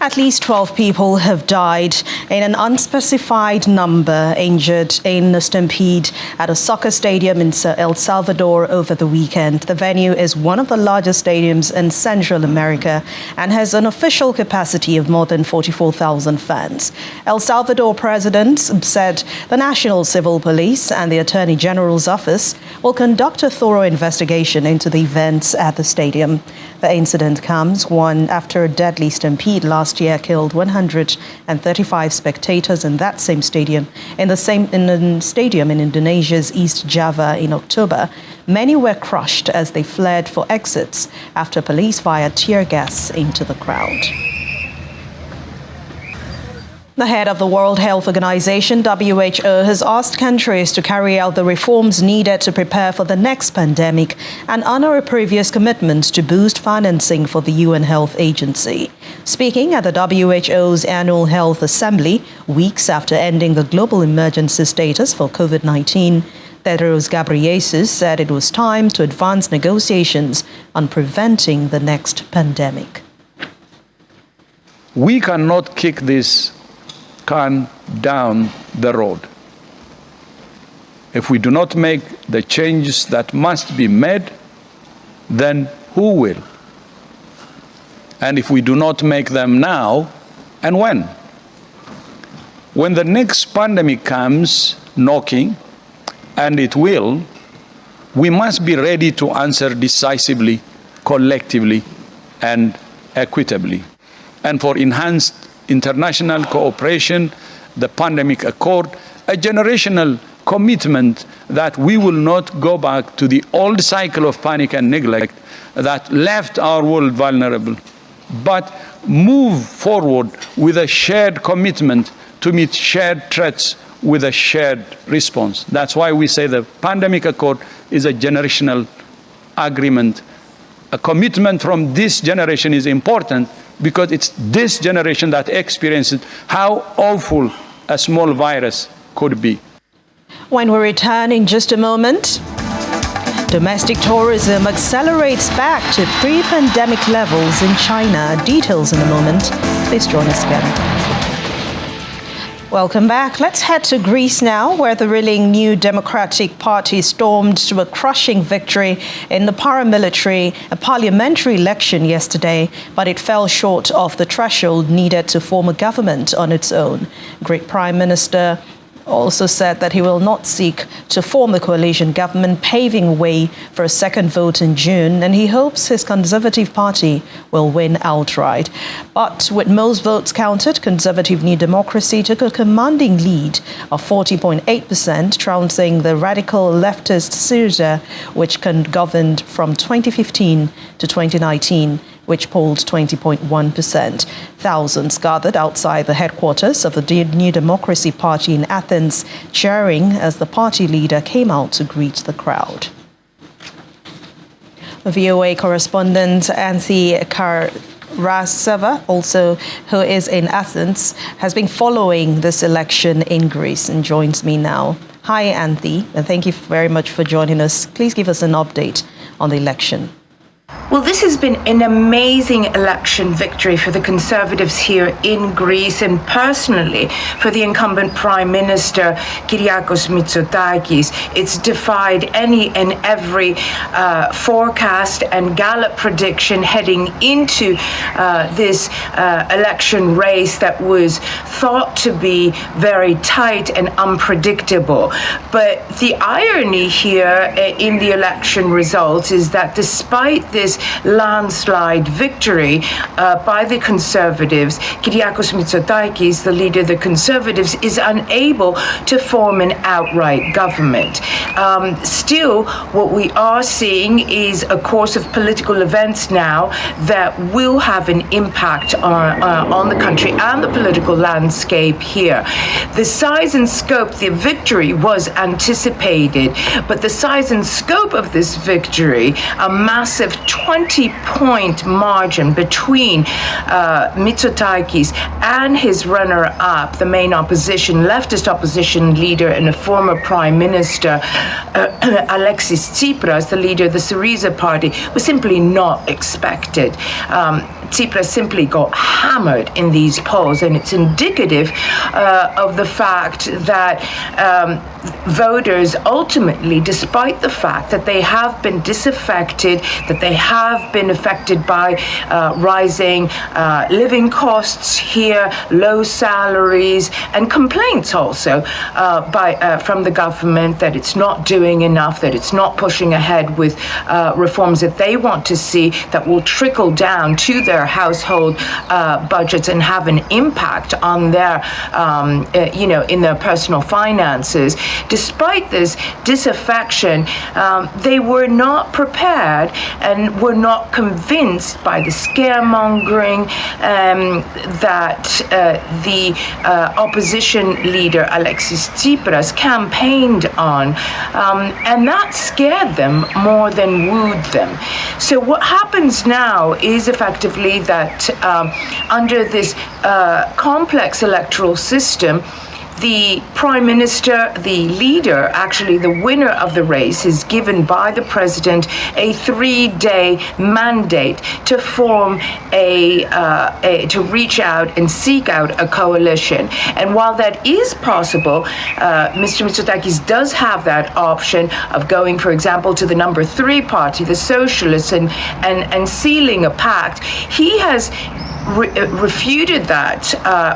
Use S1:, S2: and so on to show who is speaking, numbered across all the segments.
S1: At least 12 people have died and an unspecified number injured in a stampede at a soccer stadium in El Salvador over the weekend. The venue is one of the largest stadiums in Central America and has an official capacity of more than 44,000 fans. El Salvador president said the National Civil Police and the Attorney General's office will conduct a thorough investigation into the events at the stadium. The incident comes one after a deadly stampede last year killed 135 spectators in that same stadium in a stadium in Indonesia's East Java in October. Many were crushed as they fled for exits after police fired tear gas into the crowd. The head of the World Health Organization, WHO, has asked countries to carry out the reforms needed to prepare for the next pandemic and honor a previous commitment to boost financing for the UN Health Agency. Speaking at the WHO's annual health assembly, weeks after ending the global emergency status for COVID-19, Tedros Ghebreyesus said it was time to advance negotiations on preventing the next pandemic.
S2: We cannot kick this can down the road. If we do not make the changes that must be made, then who will? And if we do not make them now, and when? When the next pandemic comes knocking, and it will, we must be ready to answer decisively, collectively, and equitably. And for enhanced international cooperation, the pandemic accord, a generational commitment that we will not go back to the old cycle of panic and neglect that left our world vulnerable, but move forward with a shared commitment to meet shared threats with a shared response. That's why we say the pandemic accord is a generational agreement. A commitment from this generation is important because it's this generation that experiences how awful a small virus could be.
S1: When we return in just a moment, domestic tourism accelerates back to pre-pandemic levels in China. Details in a moment. Please join us again. Welcome back. Let's head to Greece now, where the ruling New Democratic Party stormed to a crushing victory in the parliamentary election yesterday, but it fell short of the threshold needed to form a government on its own. Greek Prime Minister also said that he will not seek to form a coalition government, paving way for a second vote in June, and he hopes his Conservative Party will win outright. But with most votes counted, Conservative New Democracy took a commanding lead of 40.8%, trouncing the radical leftist Syriza, which governed from 2015 to 2019. Which polled 20.1%. Thousands gathered outside the headquarters of the New Democracy Party in Athens, cheering as the party leader came out to greet the crowd. VOA correspondent Anthi Karaseva, also who is in Athens, has been following this election in Greece and joins me now. Hi, Anthi, and thank you very much for joining us. Please give us an update on the election.
S3: Well, this has been an amazing election victory for the Conservatives here in Greece and personally for the incumbent Prime Minister Kyriakos Mitsotakis. It's defied any and every forecast and Gallup prediction heading into this election race that was thought to be very tight and unpredictable. But the irony here in the election results is that despite this landslide victory by the Conservatives, Kyriakos Mitsotakis, the leader of the Conservatives, is unable to form an outright government. Still, what we are seeing is a course of political events now that will have an impact on the country and the political landscape here. The size and scope, the victory was anticipated, but the size and scope of this victory, a massive 20-point margin between Mitsotakis and his runner-up, the main leftist opposition leader and a former prime minister, Alexis Tsipras, the leader of the Syriza party, was simply not expected. Tsipras simply got hammered in these polls, and it's indicative of the fact that voters ultimately, despite the fact that they have been disaffected, that they have been affected by rising living costs here, low salaries, and complaints also from the government that it's not doing enough, that it's not pushing ahead with reforms that they want to see that will trickle down to their household budgets and have an impact on their, in their personal finances. Despite this disaffection, they were not prepared and were not convinced by the scaremongering that the opposition leader Alexis Tsipras campaigned on, and that scared them more than wooed them. So what happens now is effectively that under this complex electoral system, the prime minister, the leader, actually the winner of the race, is given by the president a 3-day mandate to form to reach out and seek out a coalition. And while that is possible, Mr. Mitsotakis does have that option of going, for example, to the number 3 party, the Socialists, and sealing a pact. He has refuted that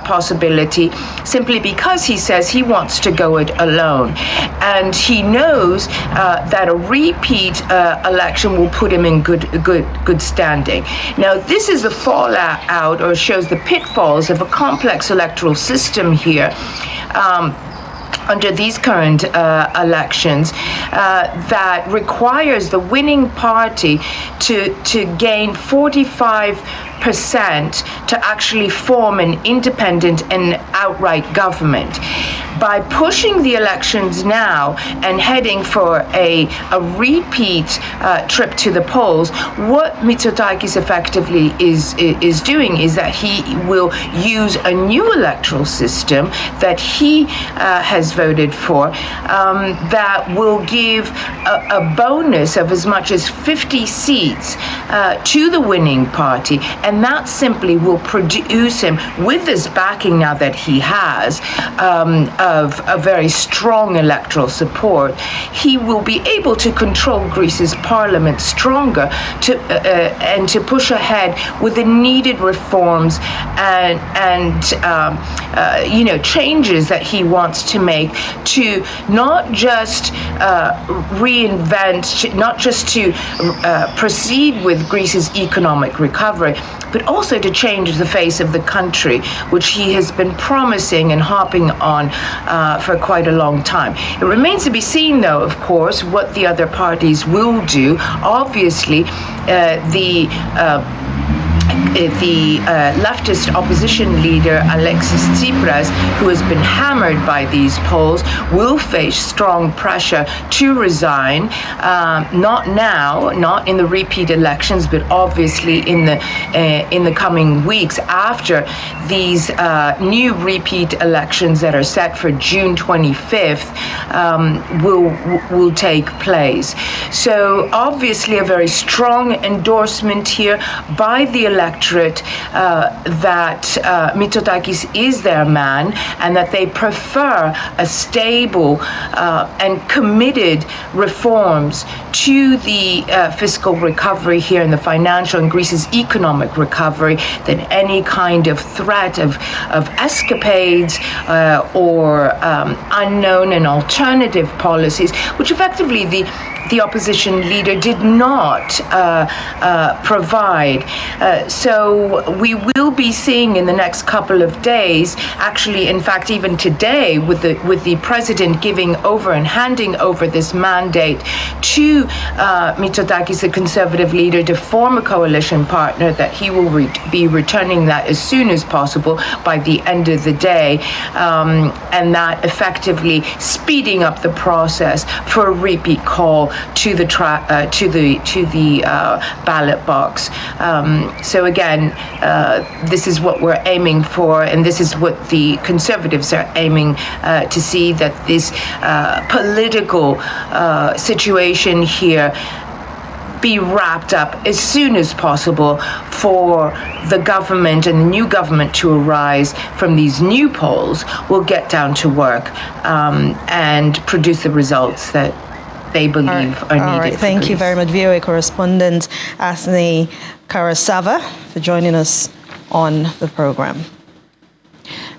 S3: possibility simply because he says he wants to go it alone, and he knows that a repeat election will put him in good standing. Now, this is the fallout, or shows the pitfalls of a complex electoral system here. Under these current elections, that requires the winning party to gain 45% to actually form an independent and outright government. By pushing the elections now and heading for a repeat trip to the polls, what Mitsotakis effectively is doing is that he will use a new electoral system that he has voted for that will give a bonus of as much as 50 seats to the winning party, and that simply will produce him, with this backing now that he has of a very strong electoral support, he will be able to control Greece's parliament stronger and to push ahead with the needed reforms and changes that he wants to make to not just reinvent, not just to proceed with Greece's economic recovery, but also to change the face of the country, which he has been promising and harping on for quite a long time. It remains to be seen, though, of course, what the other parties will do. Obviously, the leftist opposition leader Alexis Tsipras, who has been hammered by these polls, will face strong pressure to resign, not now, not in the repeat elections, but obviously in the coming weeks after these new repeat elections that are set for June 25th will take place. So obviously a very strong endorsement here by the electorate that Mitsotakis is their man, and that they prefer a stable and committed reforms to the fiscal recovery here in the financial and Greece's economic recovery than any kind of threat of escapades or unknown and alternative policies, which effectively the opposition leader did not provide. So we will be seeing in the next couple of days, actually, in fact, even today, with the president giving over and handing over this mandate to Mitsotakis, the conservative leader, to form a coalition partner, that he will be returning that as soon as possible by the end of the day, and that effectively speeding up the process for a repeat call to the ballot box. So again, this is what we're aiming for, and this is what the Conservatives are aiming to see, that this political situation here be wrapped up as soon as possible for the government and the new government to arise from these new polls will get down to work and produce the results that they believe are needed.
S1: All right. Thank you very much, VOA correspondent Asni Karasava, for joining us on the program.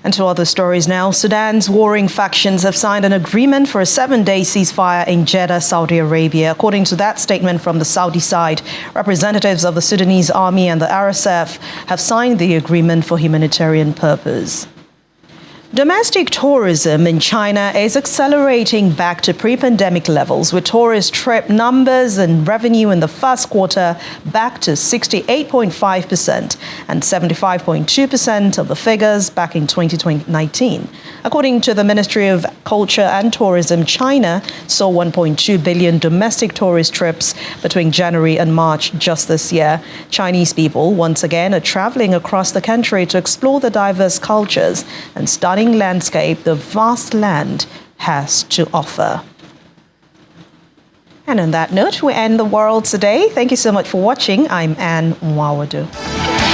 S1: And to other stories now. Sudan's warring factions have signed an agreement for a 7-day ceasefire in Jeddah, Saudi Arabia. According to that statement from the Saudi side, representatives of the Sudanese army and the RSF have signed the agreement for humanitarian purpose. Domestic tourism in China is accelerating back to pre-pandemic levels, with tourist trip numbers and revenue in the first quarter back to 68.5% and 75.2% of the figures back in 2019. According to the Ministry of Culture and Tourism, China saw 1.2 billion domestic tourist trips between January and March just this year. Chinese people, once again, are traveling across the country to explore the diverse cultures and stunning landscape the vast land has to offer. And on that note, we end the world today. Thank you so much for watching. I'm Anne Mwawadu.